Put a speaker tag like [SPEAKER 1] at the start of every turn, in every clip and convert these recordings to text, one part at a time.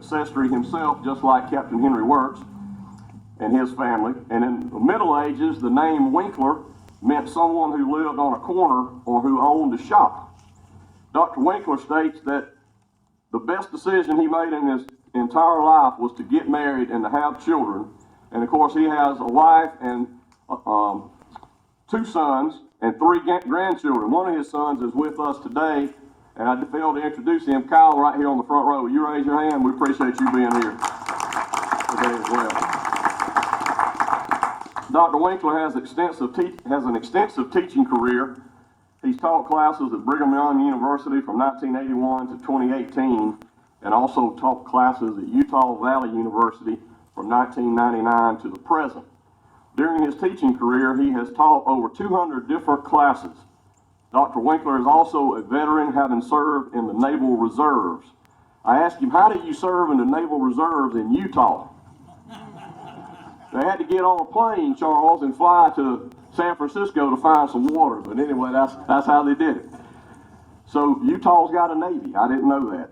[SPEAKER 1] ancestry himself, just like Captain Henry Wirz and his family. And in the Middle Ages, the name Winkler meant someone who lived on a corner or who owned a shop. Dr. Winkler states that the best decision he made in his entire life was to get married and to have children. And of course, he has a wife and 2 sons and 3 grandchildren. One of his sons is with us today, and I failed to introduce him. Kyle, right here on the front row. Will you raise your hand? We appreciate you being here today as well. Dr. Winkler has an extensive teaching career. He's taught classes at Brigham Young University from 1981 to 2018, and also taught classes at Utah Valley University from 1999 to the present. During his teaching career, he has taught over 200 different classes. Dr. Winkler is also a veteran, having served in the Naval Reserves. I asked him, how did you serve in the Naval Reserves in Utah? They had to get on a plane, Charles, and fly to San Francisco to find some water. But anyway, that's how they did it. So Utah's got a Navy. I didn't know that.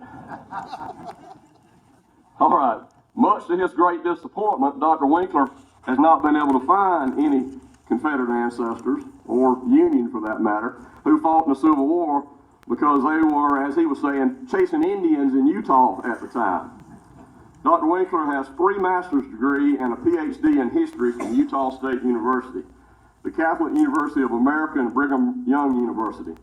[SPEAKER 1] All right. Much to his great disappointment, Dr. Winkler has not been able to find any Confederate ancestors, or Union for that matter, who fought in the Civil War because they were, as he was saying, chasing Indians in Utah at the time. Dr. Winkler has 3 master's degrees and a PhD in history from Utah State University, the Catholic University of America, and Brigham Young University.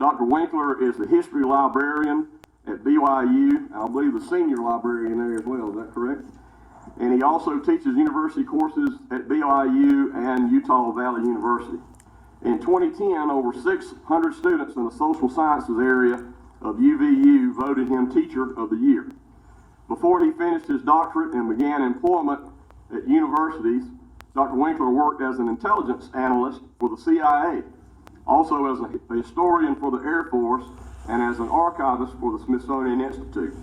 [SPEAKER 1] Dr. Winkler is the history librarian at BYU, and I believe the senior librarian there as well. Is that correct? And he also teaches university courses at BYU and Utah Valley University. In 2010, over 600 students in the social sciences area of UVU voted him Teacher of the Year. Before he finished his doctorate and began employment at universities, Dr. Winkler worked as an intelligence analyst for the C.I.A., also as a historian for the Air Force, and as an archivist for the Smithsonian Institute.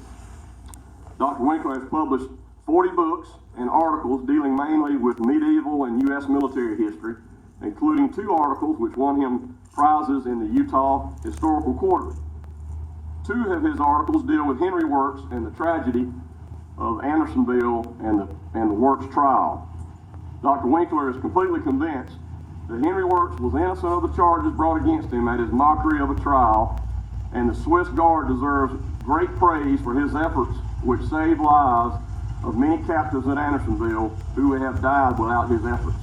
[SPEAKER 1] Dr. Winkler has published 40 books and articles dealing mainly with medieval and U.S. military history, including 2 articles which won him prizes in the Utah Historical Quarterly. 2 of his articles deal with Henry Wirz and the tragedy of Andersonville and the Wirz trial. Dr. Winkler is completely convinced that Henry Wirz was innocent of the charges brought against him at his mockery of a trial, and the Swiss Guard deserves great praise for his efforts, which saved lives of many captives at Andersonville who would have died without his efforts.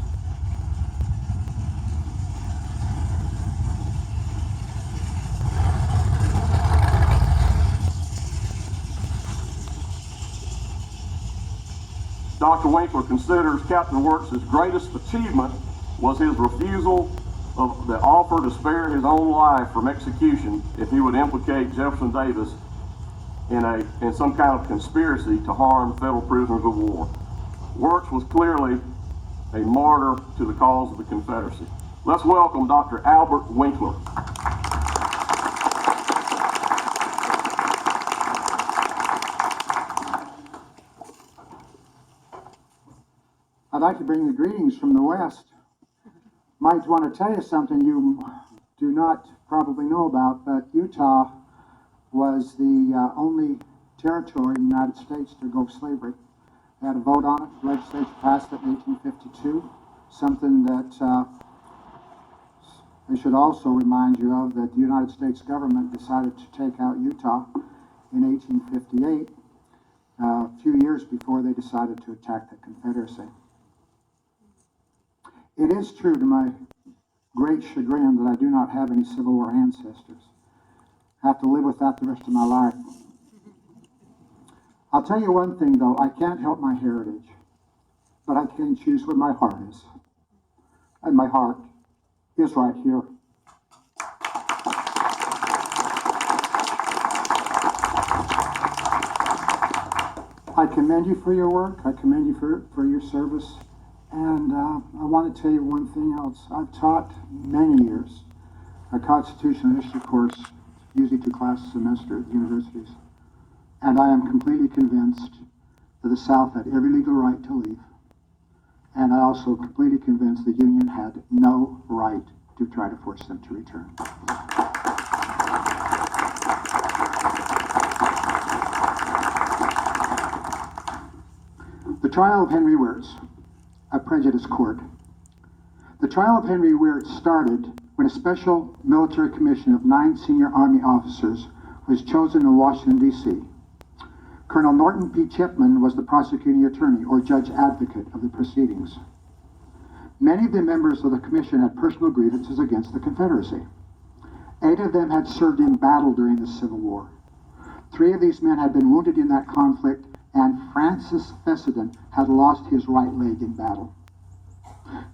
[SPEAKER 1] Dr. Winkler considers Captain Wirz's greatest achievement was his refusal of the offer to spare his own life from execution if he would implicate Jefferson Davis in some kind of conspiracy to harm federal prisoners of war. Wirz was clearly a martyr to the cause of the Confederacy. Let's welcome Dr. Albert Winkler.
[SPEAKER 2] I'd like to bring the greetings from the West. Might want to tell you something you do not probably know about, but Utah was the only territory in the United States to go slavery. They had a vote on it. The legislature passed it in 1852, something that I should also remind you of, that the United States government decided to take out Utah in 1858, a few years before they decided to attack the Confederacy. It is true, to my great chagrin, that I do not have any Civil War ancestors. I have to live with that the rest of my life. I'll tell you one thing, though. I can't help my heritage, but I can choose where my heart is. And my heart is right here. I commend you for your work. I commend you for your service. And I want to tell you one thing else. I've taught many years a constitutional history course, usually 2 classes a semester at universities. And I am completely convinced that the South had every legal right to leave. And I also completely convinced the Union had no right to try to force them to return. trial of Henry Wirz, a prejudice court. The trial of Henry Wirz started when a special military commission of 9 senior Army officers was chosen in Washington, D.C. Colonel Norton P. Chipman was the prosecuting attorney or judge advocate of the proceedings. Many of the members of the commission had personal grievances against the Confederacy. 8 of them had served in battle during the Civil War. 3 of these men had been wounded in that conflict, and Francis Fessenden had lost his right leg in battle.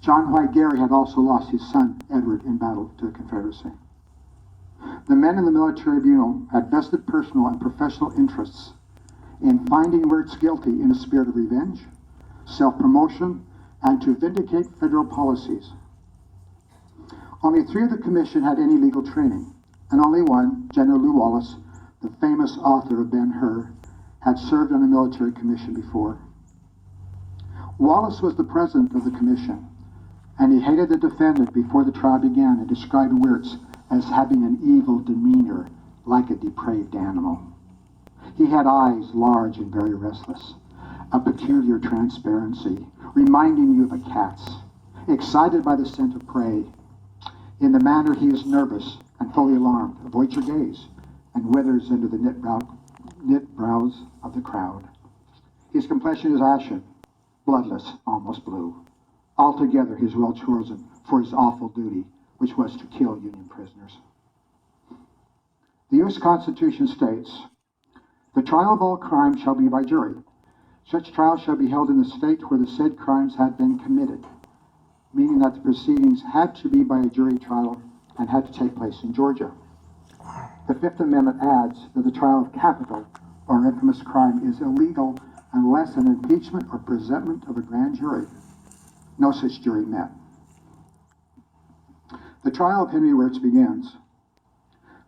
[SPEAKER 2] John White Gary had also lost his son, Edward, in battle to the Confederacy. The men in the military tribunal had vested personal and professional interests in finding Wirz guilty in a spirit of revenge, self-promotion, and to vindicate federal policies. Only 3 of the commission had any legal training, and only one, General Lew Wallace, the famous author of Ben-Hur, had served on a military commission before. Wallace was the president of the commission, and he hated the defendant before the trial began and described Wirz as having an evil demeanor like a depraved animal. He had eyes large and very restless, a peculiar transparency, reminding you of a cat's, excited by the scent of prey. In the manner he is nervous and fully alarmed, avoids your gaze, and withers under the knit brows of the crowd. His complexion is ashen, bloodless, almost blue. Altogether he is well chosen for his awful duty, which was to kill Union prisoners. The U.S. Constitution states, "The trial of all crimes shall be by jury. Such trial shall be held in the state where the said crimes had been committed," meaning that the proceedings had to be by a jury trial and had to take place in Georgia. The Fifth Amendment adds that the trial of capital or infamous crime is illegal unless an impeachment or presentment of a grand jury. No such jury met. The trial of Henry Wirz begins.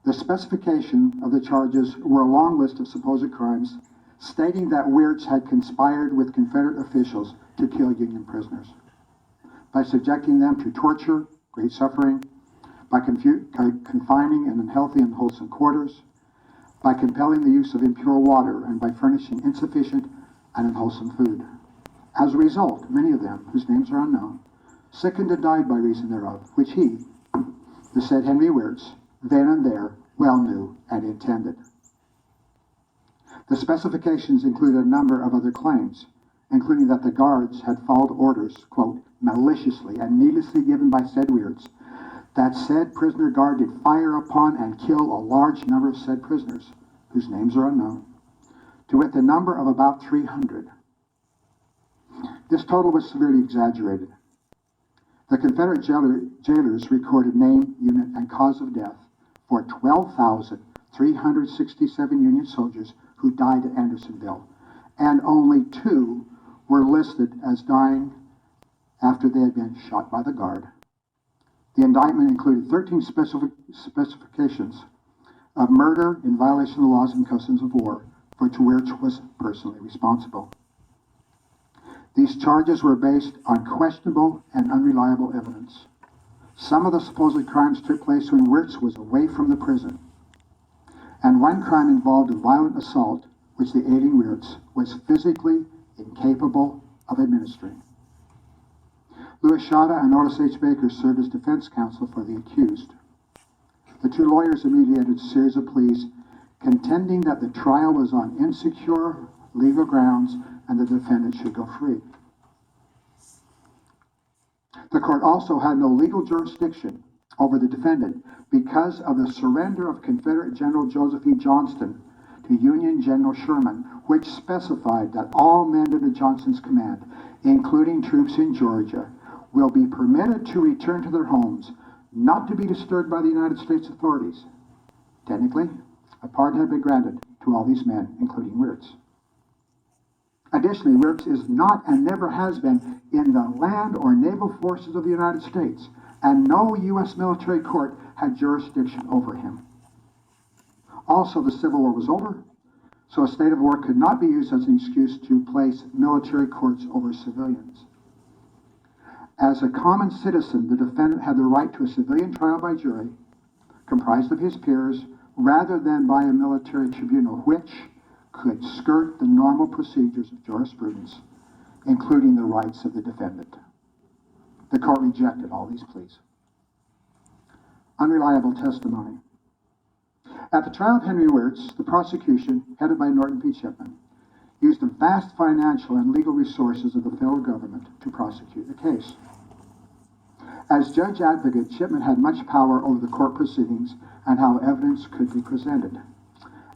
[SPEAKER 2] The specification of the charges were a long list of supposed crimes, stating that Wirz had conspired with Confederate officials to kill Union prisoners by subjecting them to torture, great suffering, by confining in unhealthy and unwholesome quarters, by compelling the use of impure water, and by furnishing insufficient and unwholesome food. As a result, many of them, whose names are unknown, sickened and died by reason thereof, which he, the said Henry Wirz, then and there well knew and intended. The specifications included a number of other claims, including that the guards had followed orders, quote, maliciously and needlessly given by said Wirz, that said prisoner guard did fire upon and kill a large number of said prisoners, whose names are unknown, to wit the number of about 300. This total was severely exaggerated. The Confederate jailers recorded name, unit, and cause of death for 12,367 Union soldiers who died at Andersonville, and only 2 were listed as dying after they had been shot by the guard. The indictment included 13 specifications of murder in violation of the laws and customs of war, for which Wirz was personally responsible. These charges were based on questionable and unreliable evidence. Some of the supposed crimes took place when Wirz was away from the prison, and one crime involved a violent assault which the aiding Wirz was physically incapable of administering. Louis Shada and Otis H. Baker served as defense counsel for the accused. The 2 lawyers immediately entered a series of pleas contending that the trial was on insecure legal grounds and the defendant should go free. The court also had no legal jurisdiction over the defendant because of the surrender of Confederate General Joseph E. Johnston to Union General Sherman, which specified that all men under Johnston's command, including troops in Georgia, will be permitted to return to their homes, not to be disturbed by the United States authorities. Technically, a pardon had been granted to all these men, including Wirz. Additionally, Wirz is not and never has been in the land or naval forces of the United States, and no U.S. military court had jurisdiction over him. Also, the Civil War was over, so a state of war could not be used as an excuse to place military courts over civilians. As a common citizen, the defendant had the right to a civilian trial by jury, comprised of his peers, rather than by a military tribunal, which could skirt the normal procedures of jurisprudence including the rights of the defendant. The court rejected all these pleas. Unreliable testimony. At the trial of Henry Wirz, the prosecution, headed by Norton P. Chipman, used the vast financial and legal resources of the federal government to prosecute the case. As judge advocate, Chipman had much power over the court proceedings and how evidence could be presented.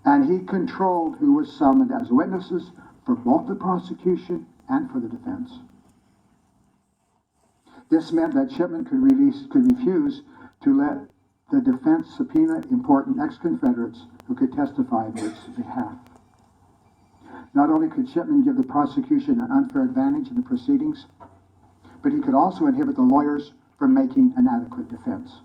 [SPEAKER 2] And he controlled who was summoned as witnesses for both the prosecution and for the defense. This meant that Chipman could refuse to let the defense subpoena important ex-Confederates who could testify on Wirz's behalf. Not only could Chipman give the prosecution an unfair advantage in the proceedings, but he could also inhibit the lawyers from making an adequate defense.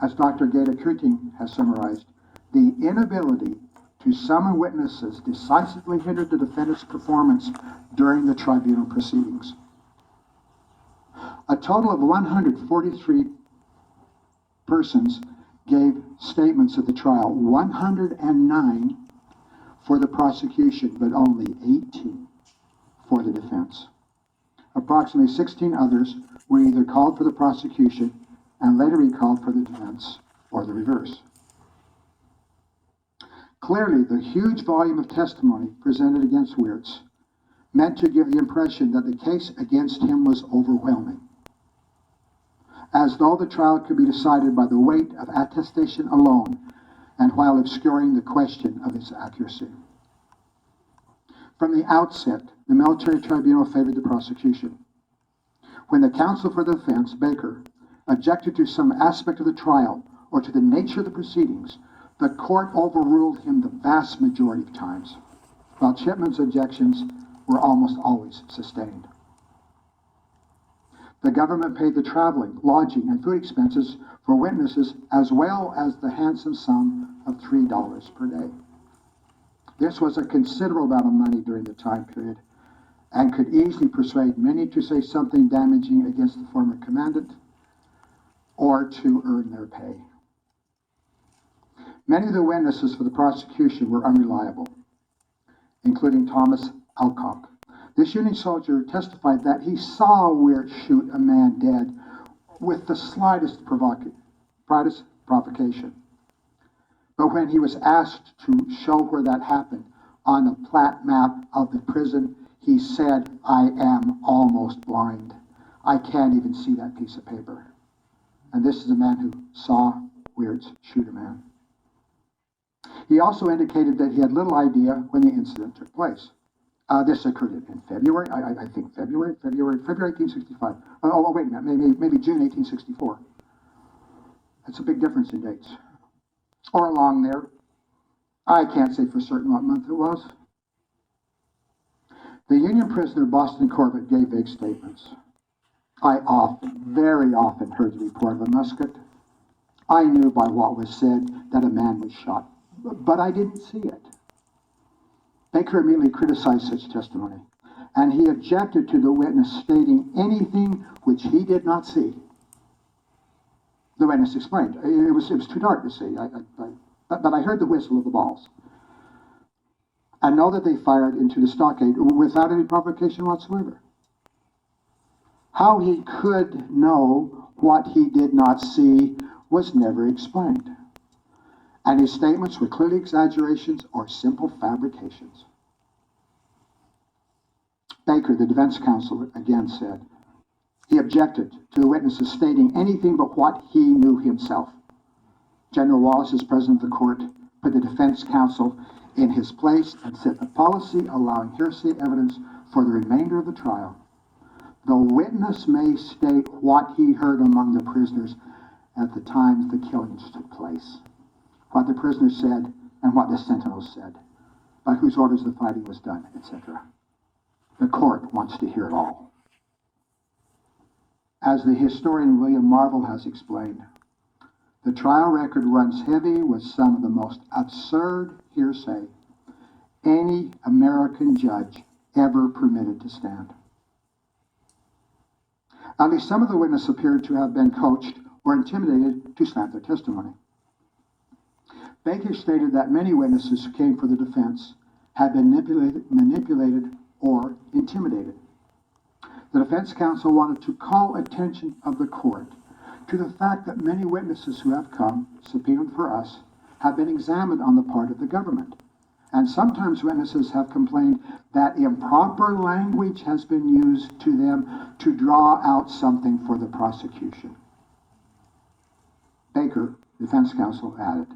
[SPEAKER 2] As Dr. Gaeta Keating has summarized, the inability to summon witnesses decisively hindered the defendant's performance during the tribunal proceedings. A total of 143 persons gave statements at the trial, 109 for the prosecution, but only 18 for the defense. Approximately 16 others were either called for the prosecution and later recalled for the defense, or the reverse. Clearly, the huge volume of testimony presented against Wirz meant to give the impression that the case against him was overwhelming, as though the trial could be decided by the weight of attestation alone, and while obscuring the question of its accuracy. From the outset, the military tribunal favored the prosecution. When the counsel for the defense, Baker, objected to some aspect of the trial or to the nature of the proceedings, the court overruled him the vast majority of times, while Chipman's objections were almost always sustained. The government paid the traveling, lodging, and food expenses for witnesses, as well as the handsome sum of $3 per day. This was a considerable amount of money during the time period, and could easily persuade many to say something damaging against the former commandant, or to earn their pay. Many of the witnesses for the prosecution were unreliable, including Thomas Alcock. This Union soldier testified that he saw Wirz shoot a man dead with the slightest provocation. But when he was asked to show where that happened on a plat map of the prison, he said, "I am almost blind. I can't even see that piece of paper." And this is a man who saw Wirz shoot a man. He also indicated that he had little idea when the incident took place. This occurred in February, I think February 1865. Oh, wait a minute, maybe June 1864. That's a big difference in dates. Or along there. I can't say for certain what month it was. The Union prisoner Boston Corbett gave vague statements. I very often heard the report of a musket. I knew by what was said that a man was shot, but I didn't see it. Baker immediately criticized such testimony, and he objected to the witness stating anything which he did not see. The witness explained, it was too dark to see, but I heard the whistle of the balls. I know that they fired into the stockade without any provocation whatsoever. How he could know what he did not see was never explained, and his statements were clearly exaggerations or simple fabrications. Baker, the defense counsel, again said, he objected to the witnesses stating anything but what he knew himself. General Wallace, as president of the court, put the defense counsel in his place and set a policy allowing hearsay evidence for the remainder of the trial. The witness may state what he heard among the prisoners at the times the killings took place, what the prisoners said and what the sentinels said, by whose orders the fighting was done, etc. The court wants to hear it all. As the historian William Marvel has explained, the trial record runs heavy with some of the most absurd hearsay any American judge ever permitted to stand. At least some of the witnesses appeared to have been coached or intimidated to slant their testimony. Baker stated that many witnesses who came for the defense had been manipulated or intimidated. The defense counsel wanted to call attention of the court to the fact that many witnesses who have come, subpoenaed for us, have been examined on the part of the government. And sometimes witnesses have complained that improper language has been used to them to draw out something for the prosecution. Baker, defense counsel, added,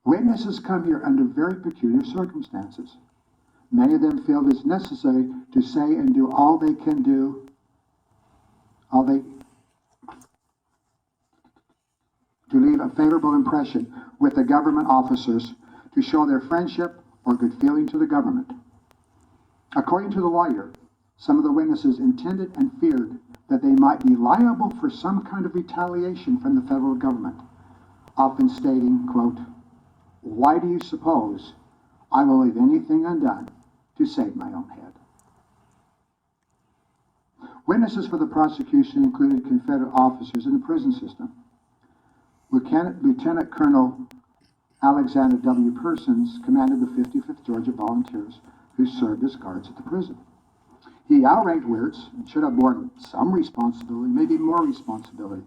[SPEAKER 2] "Witnesses come here under very peculiar circumstances. Many of them feel it is necessary to say and do all they can do, to leave a favorable impression with the government officers, to show their friendship or good feeling to the government." According to the lawyer, some of the witnesses intended and feared that they might be liable for some kind of retaliation from the federal government, often stating, quote, "Why do you suppose I will leave anything undone to save my own head?" Witnesses for the prosecution included Confederate officers in the prison system. Lieutenant Colonel Alexander W. Persons commanded the 55th Georgia Volunteers, who served as guards at the prison. He outranked Wirz and should have borne some responsibility, maybe more responsibility,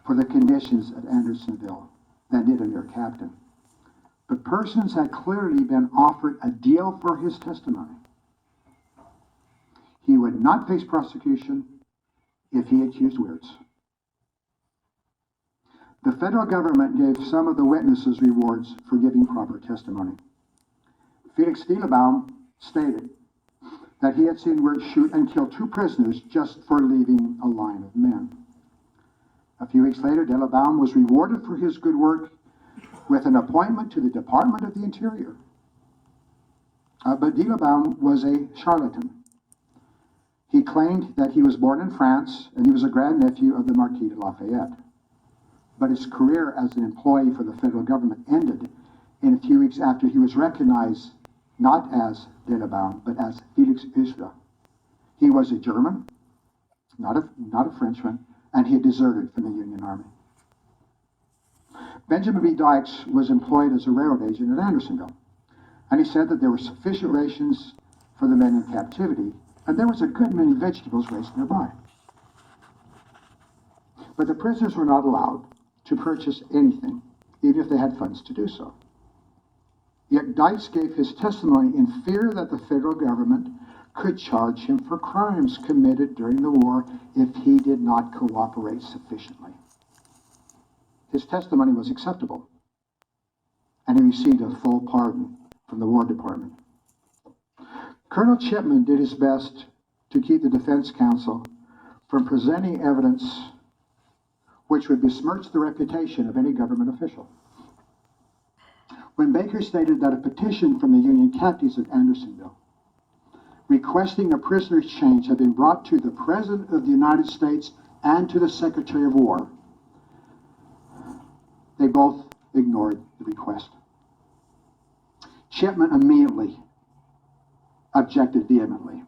[SPEAKER 2] for the conditions at Andersonville than did a mere captain. But Persons had clearly been offered a deal for his testimony. He would not face prosecution if he accused Wirz. The federal government gave some of the witnesses rewards for giving proper testimony. Felix Dielebaum stated that he had seen Wirz shoot and kill 2 prisoners just for leaving a line of men. A few weeks later, Dielebaum was rewarded for his good work with an appointment to the Department of the Interior. But Dielebaum was a charlatan. He claimed that he was born in France and he was a grandnephew of the Marquis de Lafayette. But his career as an employee for the federal government ended in a few weeks after he was recognized not as Dielebaum, but as Felix Ustra. He was a German, not a Frenchman, and he had deserted from the Union Army. Benjamin B. Dykes was employed as a railroad agent at Andersonville, and he said that there were sufficient rations for the men in captivity, and there was a good many vegetables raised nearby. But the prisoners were not allowed to purchase anything, even if they had funds to do so. Yet Dykes gave his testimony in fear that the federal government could charge him for crimes committed during the war if he did not cooperate sufficiently. His testimony was acceptable, and he received a full pardon from the War Department. Colonel Chipman did his best to keep the defense counsel from presenting evidence which would besmirch the reputation of any government official. When Baker stated that a petition from the Union captives at Andersonville requesting a prisoner's change had been brought to the President of the United States and to the Secretary of War, they both ignored the request. Chipman immediately objected vehemently.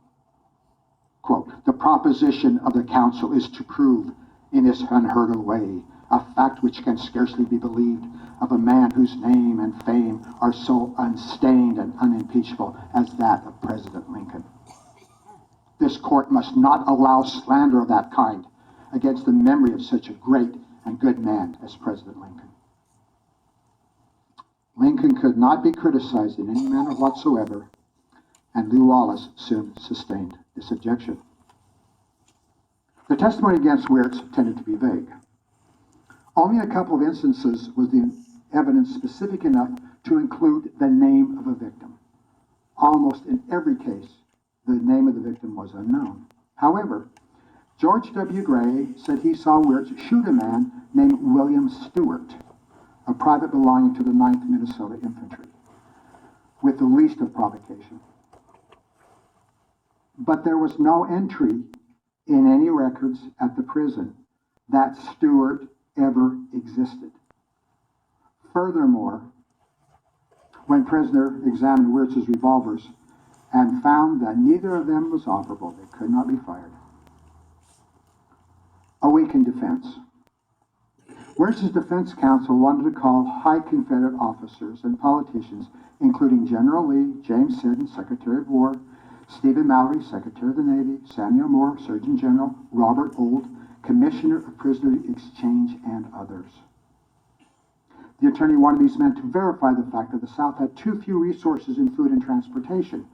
[SPEAKER 2] Quote, "The proposition of the counsel is to prove in this unheard of way a fact which can scarcely be believed of a man whose name and fame are so unstained and unimpeachable as that of President Lincoln. This court must not allow slander of that kind against the memory of such a great and good man as President Lincoln." Lincoln could not be criticized in any manner whatsoever, and Lew Wallace soon sustained this objection. The testimony against Wirz tended to be vague. Only a couple of instances was the evidence specific enough to include the name of a victim. Almost in every case, the name of the victim was unknown. However, George W. Gray said he saw Wirz shoot a man named William Stewart, a private belonging to the 9th Minnesota Infantry, with the least of provocation. But there was no entry in any records at the prison that Stewart ever existed. Furthermore, when prisoner examined Wirz's revolvers and found that neither of them was operable, they could not be fired. A weakened defense. Wirz's defense counsel wanted to call high Confederate officers and politicians, including General Lee, James Sid, and Secretary of War, Stephen Mallory, Secretary of the Navy, Samuel Moore, Surgeon General, Robert Ould, Commissioner of Prisoner Exchange, and others. The attorney wanted these men to verify the fact that the South had too few resources in food and transportation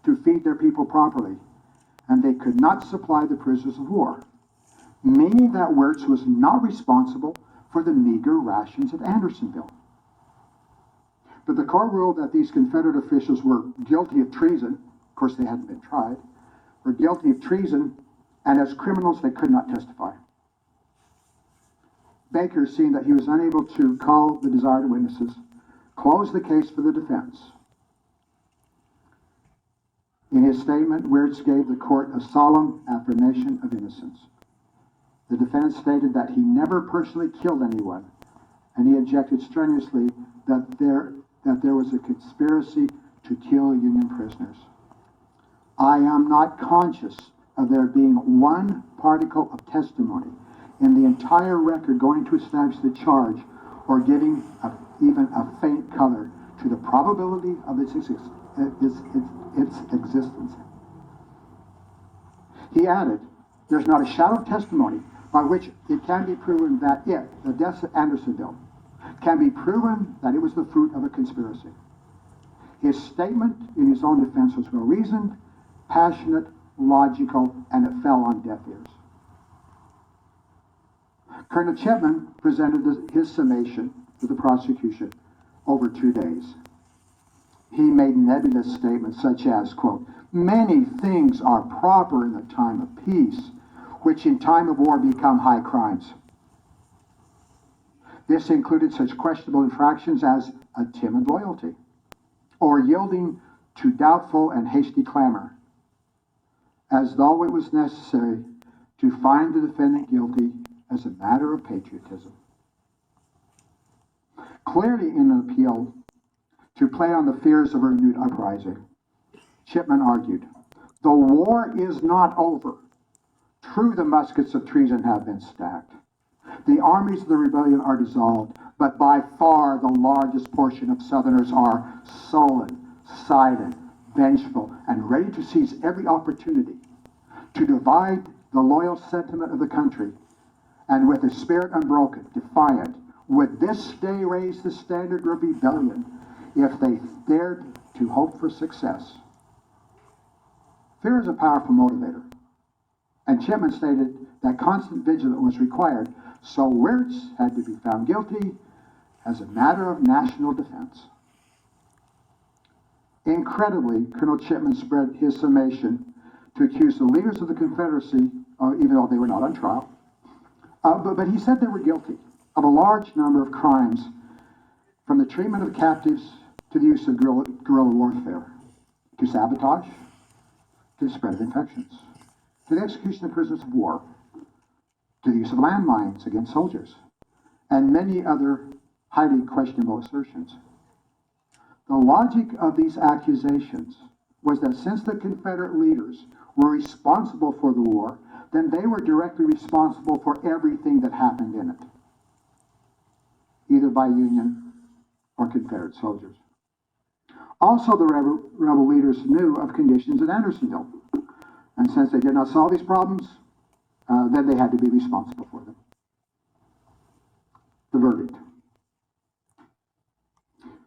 [SPEAKER 2] to feed their people properly, and they could not supply the prisoners of war, meaning that Wirz was not responsible for the meager rations at Andersonville. But the court ruled that these Confederate officials were guilty of treason. Of course, they hadn't been tried. Were guilty of treason, and as criminals, they could not testify. Baker, seeing that he was unable to call the desired witnesses, closed the case for the defense. In his statement, Wirz gave the court a solemn affirmation of innocence. The defendant stated that he never personally killed anyone, and he objected strenuously that there was a conspiracy to kill Union prisoners. I am not conscious of there being one particle of testimony in the entire record going to establish the charge or giving even a faint color to the probability of its existence. He added, there's not a shadow of testimony by which it can be proven that the deaths at Andersonville, can be proven that it was the fruit of a conspiracy. His statement in his own defense was well-reasoned, passionate, logical, and it fell on deaf ears. Colonel Chipman presented his summation to the prosecution over 2 days. He made nebulous statements such as, quote, many things are proper in the time of peace, which in time of war become high crimes. This included such questionable infractions as a timid loyalty, or yielding to doubtful and hasty clamor, as though it was necessary to find the defendant guilty as a matter of patriotism. Clearly in an appeal to play on the fears of a renewed uprising, Chipman argued, the war is not over. True, the muskets of treason have been stacked. The armies of the rebellion are dissolved, but by far the largest portion of Southerners are sullen, silent, vengeful, and ready to seize every opportunity to divide the loyal sentiment of the country, and with a spirit unbroken, defiant, would this day raise the standard of rebellion if they dared to hope for success. Fear is a powerful motivator, and Chipman stated that constant vigilance was required, so Wirz had to be found guilty as a matter of national defense. Incredibly, Colonel Chipman spread his summation to accuse the leaders of the Confederacy, even though they were not on trial, but he said they were guilty of a large number of crimes, from the treatment of captives to the use of guerrilla warfare, to sabotage, to the spread of infections, to the execution of prisoners of war, to the use of landmines against soldiers, and many other highly questionable assertions. The logic of these accusations was that since the Confederate leaders were responsible for the war, then they were directly responsible for everything that happened in it, either by Union or Confederate soldiers. Also, the rebel leaders knew of conditions at Andersonville, and since they did not solve these problems, then they had to be responsible for them. The verdict.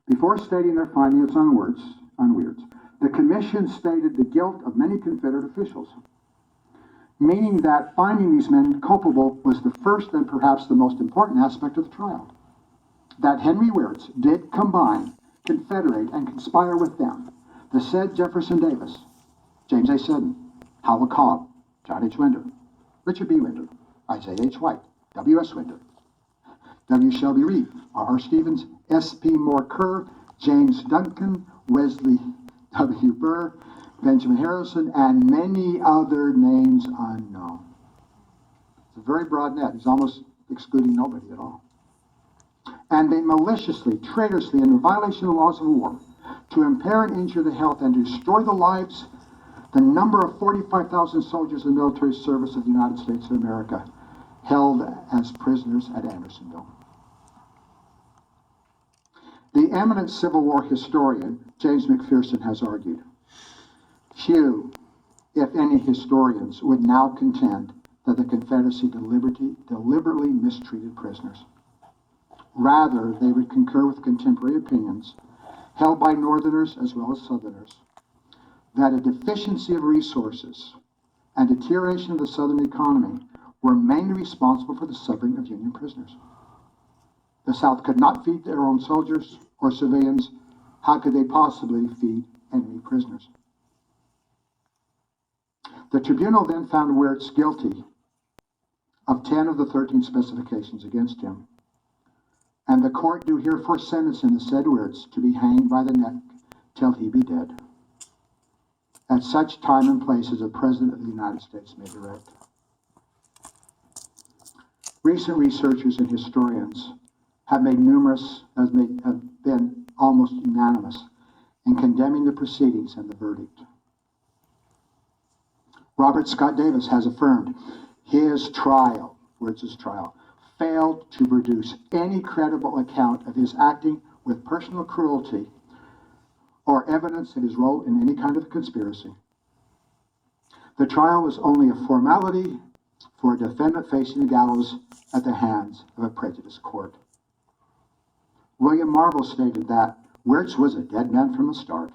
[SPEAKER 2] Before stating their findings on Wirz, the commission stated the guilt of many Confederate officials, meaning that finding these men culpable was the first and perhaps the most important aspect of the trial. That Henry Wirz did combine, confederate, and conspire with them, the said Jefferson Davis, James A. Seddon, Howell Cobb, John H. Winder, Richard B. Winder, Isaiah H. White, W. S. Winder, W. Shelby Reed, R. R. Stevens, S. P. Moore Kerr, James Duncan, Wesley W. Burr, Benjamin Harrison, and many other names unknown. It's a very broad net. He's almost excluding nobody at all. And they maliciously, traitorously, and in violation of the laws of war, to impair and injure the health and destroy the lives, the number of 45,000 soldiers in the military service of the United States of America held as prisoners at Andersonville. The eminent Civil War historian, James McPherson, has argued, Few, if any, historians would now contend that the Confederacy deliberately mistreated prisoners. Rather, they would concur with contemporary opinions held by Northerners as well as Southerners that a deficiency of resources and deterioration of the Southern economy were mainly responsible for the suffering of Union prisoners. The South could not feed their own soldiers or civilians. How could they possibly feed enemy prisoners? The tribunal then found Wirz guilty of 10 of the 13 specifications against him, and the court do herefore sentence him, the said Wirz, to be hanged by the neck till he be dead, at such time and place as the President of the United States may direct. Recent researchers and historians have been almost unanimous in condemning the proceedings and the verdict. Robert Scott Davis has affirmed his trial, Wirz's trial, failed to produce any credible account of his acting with personal cruelty or evidence of his role in any kind of conspiracy. The trial was only a formality for a defendant facing the gallows at the hands of a prejudiced court. William Marvel stated that Wirz was a dead man from the start.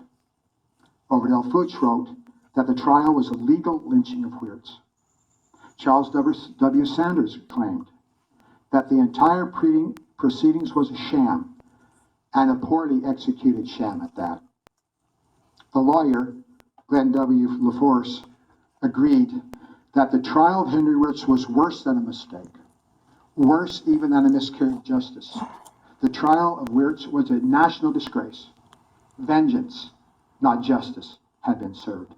[SPEAKER 2] Overdell Fuchs wrote that the trial was a legal lynching of Wirz. Charles W. Sanders claimed that the entire proceedings was a sham, and a poorly executed sham at that. The lawyer, Glenn W. LaForce, agreed that the trial of Henry Wirz was worse than a mistake, worse even than a miscarriage of justice. The trial of Wirz was a national disgrace. Vengeance, not justice, had been served.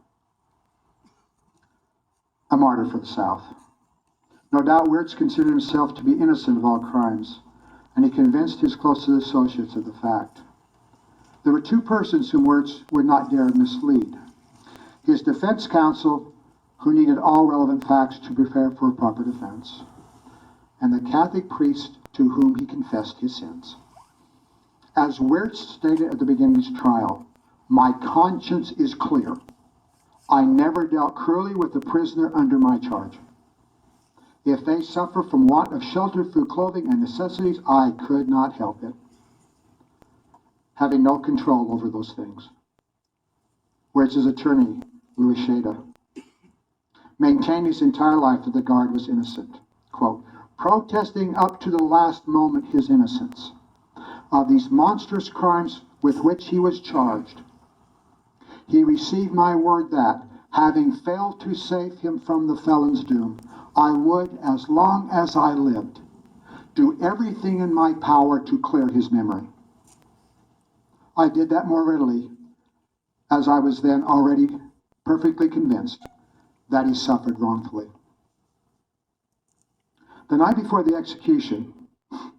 [SPEAKER 2] A martyr for the South. No doubt Wirz considered himself to be innocent of all crimes, and he convinced his closest associates of the fact. There were two persons whom Wirz would not dare mislead: his defense counsel, who needed all relevant facts to prepare for a proper defense, and the Catholic priest to whom he confessed his sins. As Wirz stated at the beginning of his trial, "My conscience is clear. I never dealt cruelly with the prisoner under my charge. If they suffer from want of shelter, food, clothing, and necessities, I could not help it, having no control over those things." Wirz's attorney, Louis Shada, maintained his entire life that the guard was innocent, quote, protesting up to the last moment his innocence of these monstrous crimes with which he was charged. He received my word that, having failed to save him from the felon's doom, I would, as long as I lived, do everything in my power to clear his memory. I did that more readily, as I was then already perfectly convinced that he suffered wrongfully. The night before the execution, I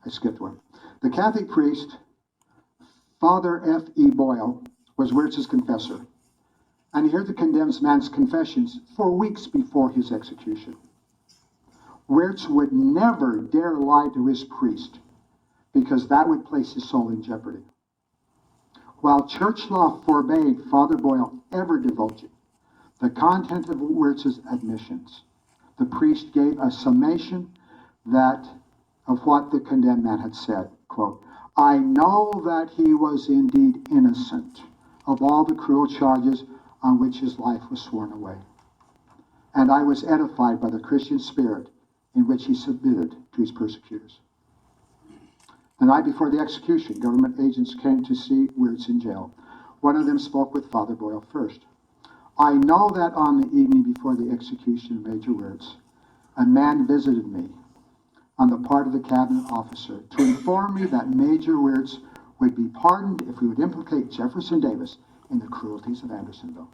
[SPEAKER 2] skipped one. The Catholic priest, Father F.E. Boyle, was Wirz's confessor, and he heard the condemned man's confessions for weeks before his execution. Wirz would never dare lie to his priest, because that would place his soul in jeopardy. While church law forbade Father Boyle ever divulging the content of Wirz's admissions, the priest gave a summation of what the condemned man had said, quote, I know that he was indeed innocent of all the cruel charges on which his life was sworn away, and I was edified by the Christian spirit in which he submitted to his persecutors. The night before the execution, government agents came to see Wirz in jail. One of them spoke with Father Boyle first. I know that on the evening before the execution of Major Wirz, a man visited me on the part of the cabinet officer to inform me that Major Wirz would be pardoned if we would implicate Jefferson Davis in the cruelties of Andersonville.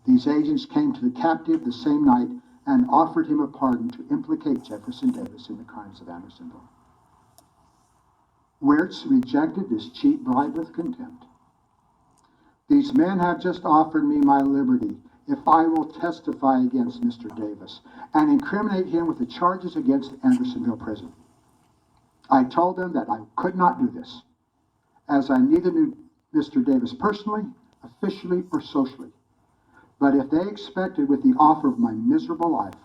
[SPEAKER 2] These agents came to the captive the same night and offered him a pardon to implicate Jefferson Davis in the crimes of Andersonville. Wirz rejected this cheap bribe with contempt. These men have just offered me my liberty if I will testify against Mr. Davis and incriminate him with the charges against Andersonville prison. I told them that I could not do this, as I neither knew Mr. Davis personally, officially, or socially. But if they expected with the offer of my miserable life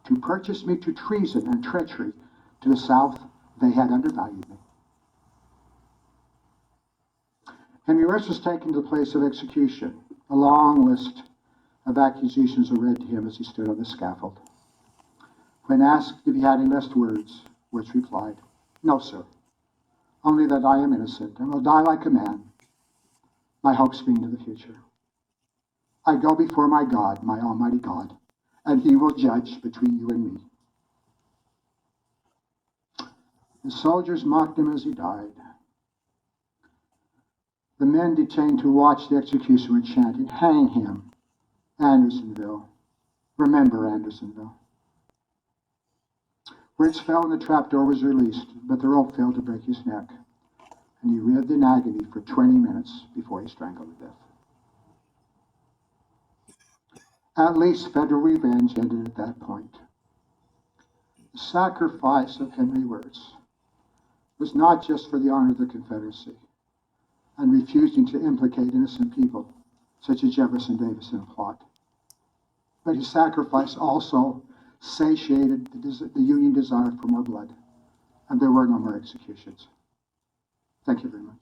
[SPEAKER 2] to purchase me to treason and treachery to the South, they had undervalued me. Henry Wirz was taken to the place of execution. A long list of accusations were read to him as he stood on the scaffold. When asked if he had any last words, Wirz replied, "No, sir. Only that I am innocent and will die like a man, my hopes being to the future. I go before my God, my almighty God, and he will judge between you and me." The soldiers mocked him as he died. The men detained to watch the execution were chanting, "Hang him, Andersonville. Remember Andersonville." Wirz fell and the trapdoor was released, but the rope failed to break his neck, and he writhed in agony for 20 minutes before he strangled to death. At least federal revenge ended at that point. The sacrifice of Henry Wirz was not just for the honor of the Confederacy and refusing to implicate innocent people such as Jefferson Davis in a plot, but his sacrifice also satiated the Union desire for more blood, and there were no more executions. Thank you very much.